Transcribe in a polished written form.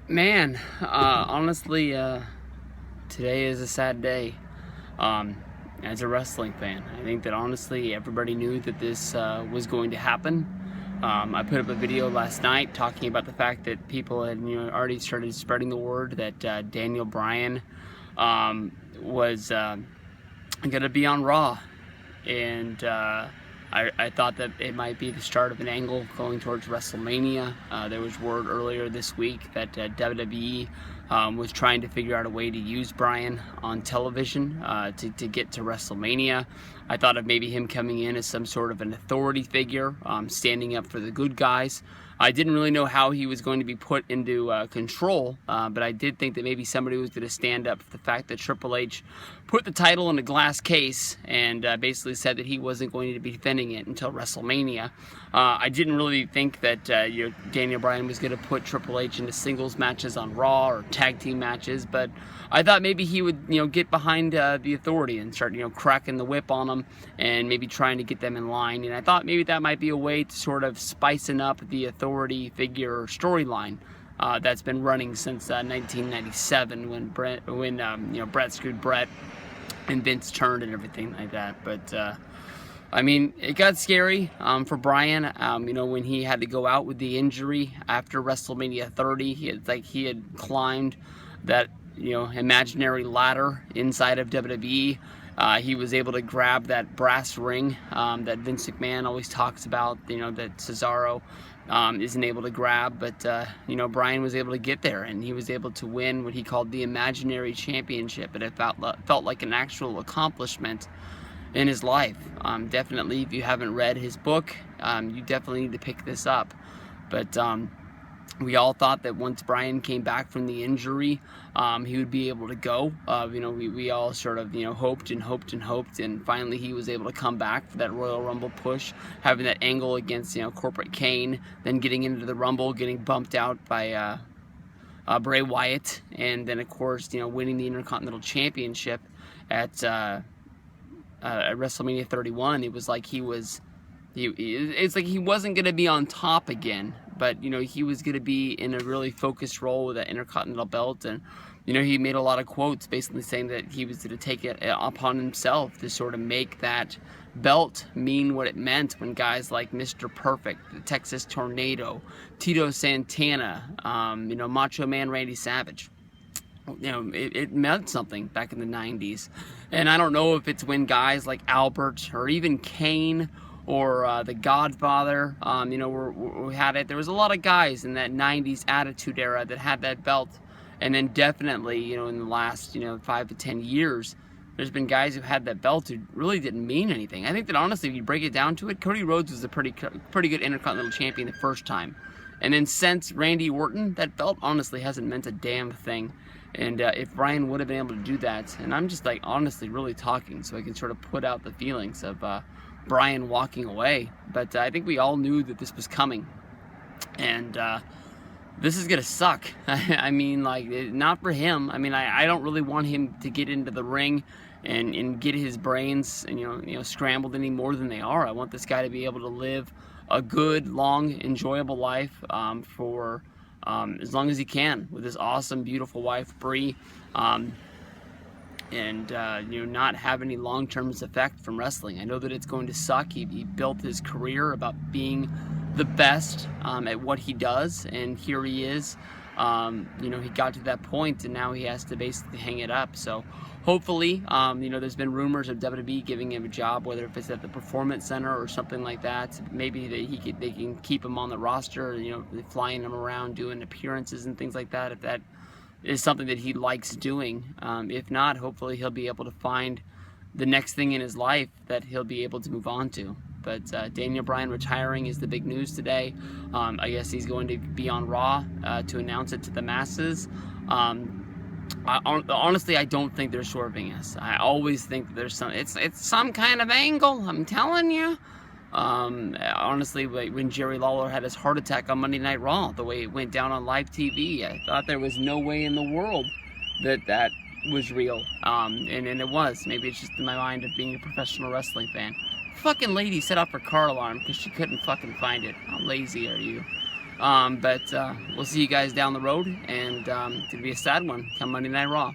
Man, honestly, today is a sad day. As a wrestling fan, I think that honestly everybody knew that this was going to happen. I put up a video last night talking about the fact that people had already started spreading the word that Daniel Bryan was going to be on Raw, and I thought that it might be the start of an angle going towards WrestleMania. There was word earlier this week that WWE was trying to figure out a way to use Bryan on television to get to WrestleMania. I thought of maybe him coming in as some sort of an authority figure, standing up for the good guys. I didn't really know how he was going to be put into control, but I did think that maybe somebody was going to stand up for the fact that Triple H put the title in a glass case and basically said that he wasn't going to be defending it until WrestleMania. I didn't really think that Daniel Bryan was going to put Triple H into singles matches on Raw or tag team matches, but I thought maybe he would get behind the authority and start cracking the whip on them and maybe trying to get them in line. And I thought maybe that might be a way to sort of spicing up the authority figure storyline that's been running since 1997 when Bret screwed Bret and Vince turned and everything like that. But I mean, it got scary for Bryan. When he had to go out with the injury after WrestleMania 30, he had climbed that imaginary ladder inside of WWE. He was able to grab that brass ring that Vince McMahon always talks about, that Cesaro isn't able to grab, but Bryan was able to get there, and he was able to win what he called the imaginary championship, and it felt like an actual accomplishment in his life. Definitely, if you haven't read his book, you definitely need to pick this up. But we all thought that once Bryan came back from the injury, he would be able to go. We all sort of hoped and hoped and hoped, and finally he was able to come back for that Royal Rumble push, having that angle against Corporate Kane, then getting into the Rumble, getting bumped out by Bray Wyatt, and then of course winning the Intercontinental Championship at WrestleMania 31. It was like it's like he wasn't going to be on top again, but he was going to be in a really focused role with that Intercontinental belt. And he made a lot of quotes basically saying that he was going to take it upon himself to sort of make that belt mean what it meant when guys like Mr. Perfect, the Texas Tornado, Tito Santana, Macho Man Randy Savage, it meant something back in the 90s. And I don't know if it's when guys like Albert or even Kane or the Godfather, we had it. There was a lot of guys in that 90s Attitude Era that had that belt. And then definitely, in the last, 5 to 10 years, there's been guys who had that belt who really didn't mean anything. I think that honestly, if you break it down to it, Cody Rhodes was a pretty good Intercontinental Champion the first time. And then since Randy Orton, that belt honestly hasn't meant a damn thing. And if Bryan would have been able to do that, and I'm just honestly really talking so I can sort of put out the feelings of Bryan walking away. But I think we all knew that this was coming. And this is going to suck. I mean, not for him. I mean, I don't really want him to get into the ring and get his brains scrambled any more than they are. I want this guy to be able to live a good, long, enjoyable life for as long as he can with his awesome, beautiful wife, Brie, and not have any long-term effect from wrestling. I know that it's going to suck. He built his career about being the best at what he does, and here he is. He got to that point, and now he has to basically hang it up. So hopefully, there's been rumors of WWE giving him a job, whether if it's at the Performance Center or something like that. Maybe they can keep him on the roster, flying him around, doing appearances and things like that, if that is something that he likes doing. If not, hopefully he'll be able to find the next thing in his life that he'll be able to move on to. But Daniel Bryan retiring is the big news today. I guess he's going to be on Raw to announce it to the masses. Honestly, I don't think they're swerving us. I always think that there's it's some kind of angle. I'm telling you. Honestly, when Jerry Lawler had his heart attack on Monday Night Raw, the way it went down on live TV, I thought there was no way in the world that was real. And it was. Maybe it's just in my mind of being a professional wrestling fan. Fucking lady set off her car alarm because she couldn't fucking find it. How lazy are you? But we'll see you guys down the road, and it's gonna be a sad one come Monday Night Raw.